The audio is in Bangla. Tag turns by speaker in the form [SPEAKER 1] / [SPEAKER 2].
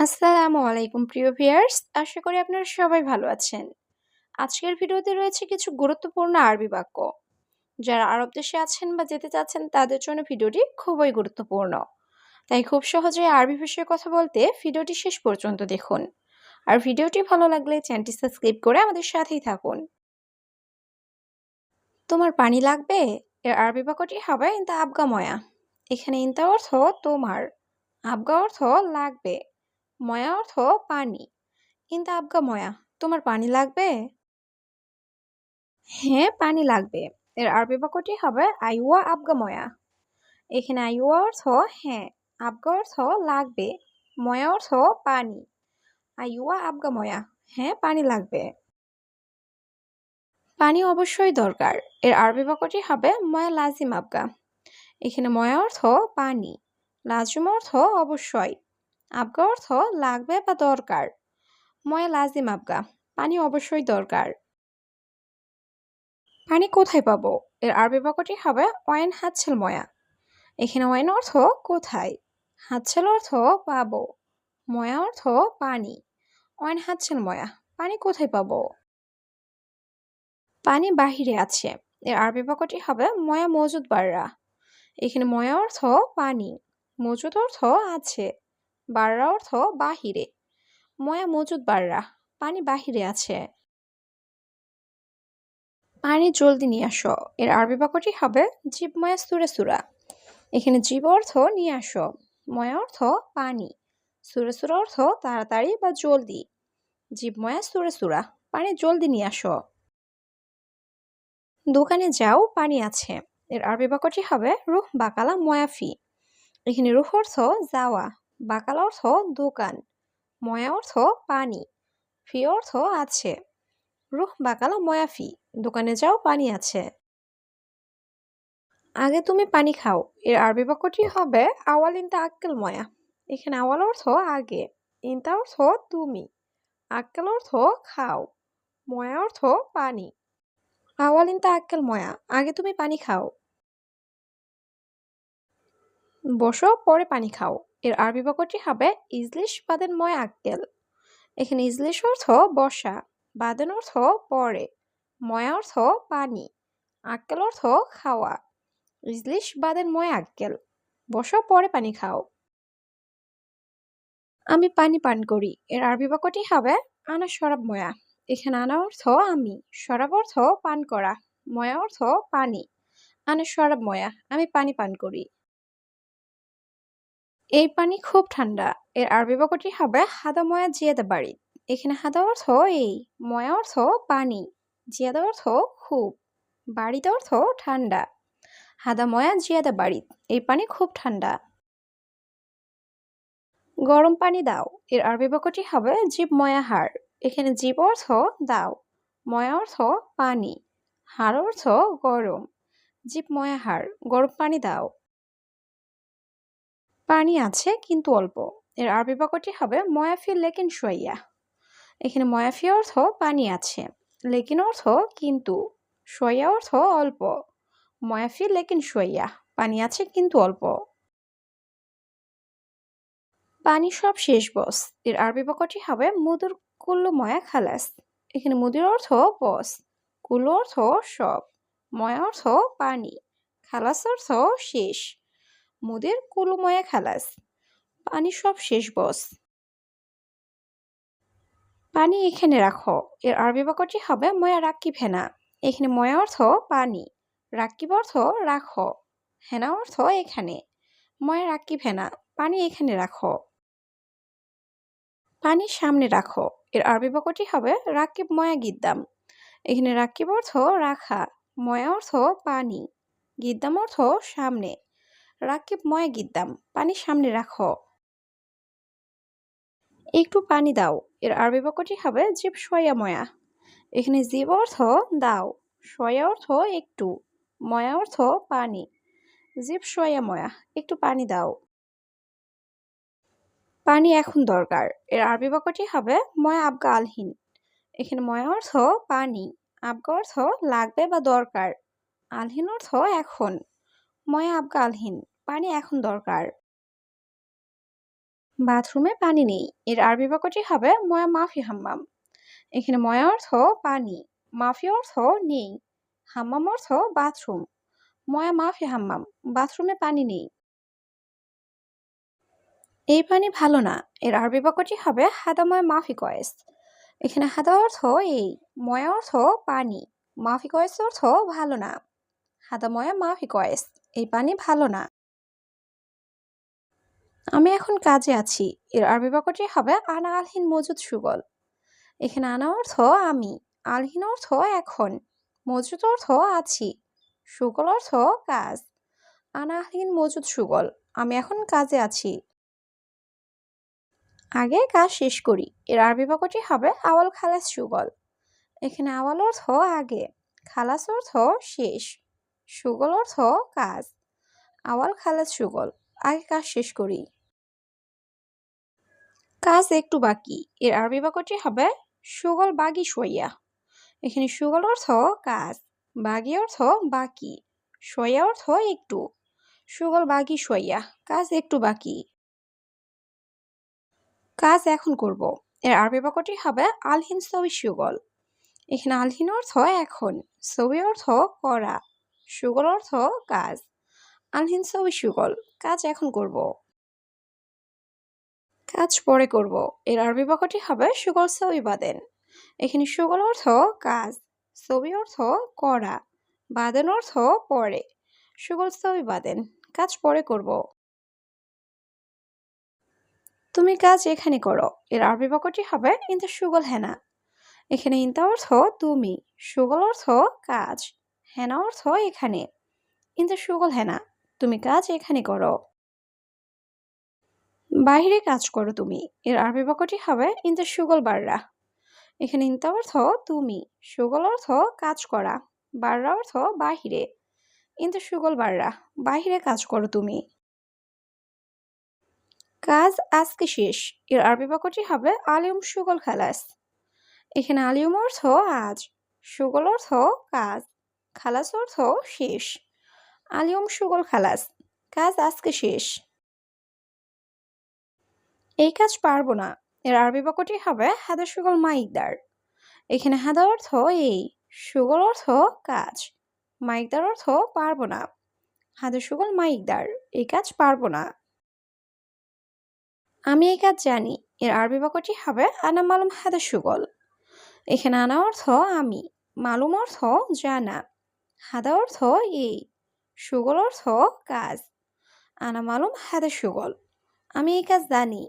[SPEAKER 1] আসসালামু আলাইকুম প্রিয় ভিউয়ার্স, আশা করি আপনারা সবাই ভালো আছেন। আজকের ভিডিওতে রয়েছে কিছু গুরুত্বপূর্ণ আরবি বাক্য। যারা আরব দেশে আছেন বা যেতে চাচ্ছেন তাদের জন্য ভিডিওটি খুবই গুরুত্বপূর্ণ। তাই খুব সহজেই আরবি ভাষায় কথা বলতে ভিডিওটি শেষ পর্যন্ত দেখুন। আর ভিডিওটি ভালো লাগলে চ্যানেলটি সাবস্ক্রাইব করে আমাদের সাথেই থাকুন। তোমার পানি লাগবে? এর আরবি বাক্যটি হবে ইনতা আবগা ময়া। এখানে ইনতা অর্থ তোমার, আবগা অর্থ লাগবে, ময়া অর্থ পানি। কিন্তু আবগা ময়া, তোমার পানি লাগবে? হ্যাঁ, পানি লাগবে। এর আরবি বাক্যটি হবে আইওয়া আবগা ময়া। এখানে আইওয়া অর্থ হ্যাঁ, আবগা অর্থ লাগবে, ময়া অর্থ পানি। আইওয়া আবগা ময়া, হ্যাঁ পানি লাগবে। পানি অবশ্যই দরকার। এর আরবি বাক্যটি হবে ময়া লাজিম আবগা। এখানে ময়া অর্থ পানি, লাজিম অর্থ অবশ্যই, আবগা অর্থ লাগবে বা দরকার। ময়া লাজিম আবগা, পানি অবশ্যই দরকার। পানি কোথায় পাবো? এর আরবি বাক্যটি হবে ওয়েন হাতছেল ময়া। এখানে ওয়েন অর্থ কোথায়, হাতছেল অর্থ পাবো, ময়া অর্থ পানি। ওয়েন হাতছেল ময়া, পানি কোথায় পাবো? পানি বাহিরে আছে। এর আরবি বাক্যটি হবে ময়া মজুদ বাররা। এখানে ময়া অর্থ পানি, মজুদ অর্থ আছে, বাররা অর্থ বাহিরে। ময়া মজুদ বাররা, পানি বাহিরে আছে। পানি জলদি নিয়ে আসো। এর আরবি বাক্যটি হবে জিব ময়া সুরে সুরা। এখানে জীব অর্থ নিয়ে আসো, ময়া অর্থ পানি, সুরে সুরা অর্থ তাড়াতাড়ি বা জলদি। জীব ময়া সুরে সুরা, পানি জলদি নিয়ে আসো। দোকানে যাও, পানি আছে। এর আরবি বাক্যটি হবে রুহ বাকালা ময়াফি। এখানে রুহ অর্থ যাওয়া, বাকালা অর্থ দোকান, ময়া অর্থ পানি, ফি অর্থ আছে। রুহ বাকালা ময়াফি, দোকানে যাও, পানি আছে। আগে তুমি পানি খাও। এর আরবি বাক্যটি হবে আওয়াল ইনতা আক্কেল ময়া। এখানে আওয়াল অর্থ আগে, ইনতা অর্থ তুমি, আক্কেল অর্থ খাও, ময়া অর্থ পানি। আওয়াল ইনতা আক্কেল ময়া, আগে তুমি পানি খাও। বসো, পরে পানি খাও। এর আরবি বাক্যটি হবে ইজলিশ বাদেন ময়া আক্কেল। এখানে ইজলিশ অর্থ বসা, বাদেন অর্থ পরে, ময়া অর্থ পানি, আক্কেল অর্থ খাওয়া। ইজলিশ বাদেন ময়া আক্কেল, বসো পরে পানি খাও। আমি পানি পান করি। এর আরবি বাক্যটি হবে আনা শরাব ময়া। এখানে আনা অর্থ আমি, শরাব অর্থ পান করা, ময়া অর্থ পানি। আনা শরাব ময়া, আমি পানি পান করি। এই পানি খুব ঠান্ডা। এর আরবি বাক্যটি হবে হাদা ময়া জিয়াদা বাড়ি। এখানে হাদা অর্থ এই, ময়া অর্থ পানি, জিয়াদা অর্থ খুব, বাড়িতে অর্থ ঠান্ডা। হাদা ময়া জিয়াদা বাড়ি, এই পানি খুব ঠান্ডা। গরম পানি দাও। এর আরবি বাক্যটি হবে জিব ময়া হার। এখানে জিব অর্থ দাও, ময়া অর্থ পানি, হার অর্থ গরম। জিব ময়া হার, গরম পানি দাও। পানি আছে কিন্তু অল্প। এর আরবি বাক্যটি হবে ময়াফি লেকিন শুয়াইয়া। এখানে ময়াফি অর্থ পানি আছে, লেকিন অর্থ কিন্তু, শুয়াইয়া অর্থ অল্প। ময়াফি লেকিন শুয়াইয়া, পানি আছে কিন্তু অল্প। পানি সব শেষ বস। এর আরবি বাক্যটি হবে মুদুর কুল্লু ময়া খালাস। এখানে মুদির অর্থ বস, কুল্লু অর্থ সব, ময়া অর্থ পানি, খালাস অর্থ শেষ। মুদির কুল্লু ময়া খালাস, পানি সব শেষ বস। পানি এখানে রাখো। এর আরবি বাক্যটি হবে ময়া রাক্কিব হেনা। এখানে ময়া অর্থ পানি, রাক্কিব অর্থ রাখো, হেনা অর্থ এখানে। ময়া রাক্কিব হেনা, পানি এখানে রাখো। পানি সামনে রাখো। এর আরবি বাক্যটি হবে রাকিব ময়া গিদ্দাম। এখানে রাকিব অর্থ রাখা, ময়া অর্থ পানি, গিদ্দাম অর্থ সামনে। রাকিব ময়া গিদ্দাম, পানি সামনে রাখো। একটু পানি দাও। এর আরবি বাক্যটি হবে জিব শয়া ময়া। এখানে জিব অর্থ দাও, শয়া অর্থ একটু, ময়া অর্থ পানি। জিব শয়া ময়া, একটু পানি দাও। পানি এখন দরকার। এর আরবি বাক্যটি হবে ময়া আবগা আলহিন। এখানে ময়া অর্থ পানি, আবগা অর্থ লাগবে বা দরকার, আলহিন অর্থ এখন। ময়া আবগা আলহিন, পানি এখন দরকার। বাথরুমে পানি নেই এর আরবি বাক্যটি হবে ময়া মাফি হাম্মাম। এখানে ময়া অর্থ পানি, মাফি অর্থ নেই, হাম্মাম অর্থ বাথরুম। ময়া মাফি হাম্মাম, বাথরুমে পানি নেই। এই পানি ভালো না এর আরবি বাক্যটি হবে হাদা ময়া মাফি কয়েস। এখানে হাদা অর্থ এই, ময়া অর্থ পানি, মাফি কয়েস অর্থ ভালো না। হাদা ময়া মাফি কয়েস, এই পানি ভালো না। আমি এখন কাজে আছি এর আরবি বাক্যটি হবে আনা আলহিন মজুদ সুগল। এখানে আনা অর্থ আমি, আলহিন অর্থ এখন, মজুদ অর্থ আছি, সুগল অর্থ কাজ। আনা আলহিন মজুদ সুগল, আমি এখন কাজে আছি। আগে কাজ শেষ করি এর আরবি বাক্যটি হবে আওয়াল খালাস সুগল। এখানে আওয়াল অর্থ আগে, খালাস অর্থ শেষ, সুগল অর্থ কাজ। আওয়াল খালাস সুগল, আগে কাজ শেষ করি। কাজ একটু বাকি এর আরবি বাক্যটি হবে সুগল বাগি সইয়া। এখানে সুগল অর্থ কাজ, বাগি অর্থ বাকি, সইয়া অর্থ একটু। সুগল বাগি সইয়া, কাজ একটু বাকি। কাজ এখন করব এর আরবি বাক্যটি হবে আলহিন সবি সুগল। এখানে আলহিন অর্থ এখন, সবি অর্থ করা, সুগল অর্থ কাজ। আলহিন সবি সুগল, কাজ এখন করব। কাজ পরে করব এর আরবি বাক্যটি হবে সুগল সবি বাদেন। এখানে সুগল অর্থ কাজ, সবি অর্থ করা, বাদেন অর্থ পরে। সুগল সবি বাদেন, কাজ পরে করব। তুমি কাজ এখানে করো এর আরবি বাক্যটি হবে ইনতা সুগল হেনা। এখানে ইনতা অর্থ তুমি, সুগল অর্থ কাজ, হেনা অর্থ এখানে। ইনতা সুগল হেনা, তুমি কাজ এখানে করো। বাইরে কাজ করো তুমি এর আরবি বাক্যটি হবে ইনতা সুগল বাররা। এখানে ইনতা অর্থ তুমি, সুগল অর্থ কাজ করা, বাররা অর্থ বাহিরে। ইনতা সুগল বাররা, বাহিরে কাজ করো তুমি। কাজ আজকে শেষ এর আরবি বাক্যটি হবে আলিউম সুগল খালাস। এখানে আলিউম অর্থ আজ, সুগল অর্থ কাজ, খালাস অর্থ শেষ। আলিউম সুগল খালাস, কাজ আজকে শেষ। এই কাজ পারবো না এর আরবি বাক্যটি হবে হাদা সুগল মাইকদার। এখানে হাদা অর্থ এই, সুগল অর্থ কাজ, মাইকদার অর্থ পারবো না। হাদা সুগল মাইকদার, এই কাজ পারবো না। আমি এই কাজ জানি এর আরবি বাক্যটি হবে আনা মালুম হাদা সুগল। এখানে আনা অর্থ আমি, মালুম অর্থ জানা, হাদা অর্থ এই, সুগল অর্থ কাজ। আনা মালুম হাদা সুগল, আমি এই কাজ জানি।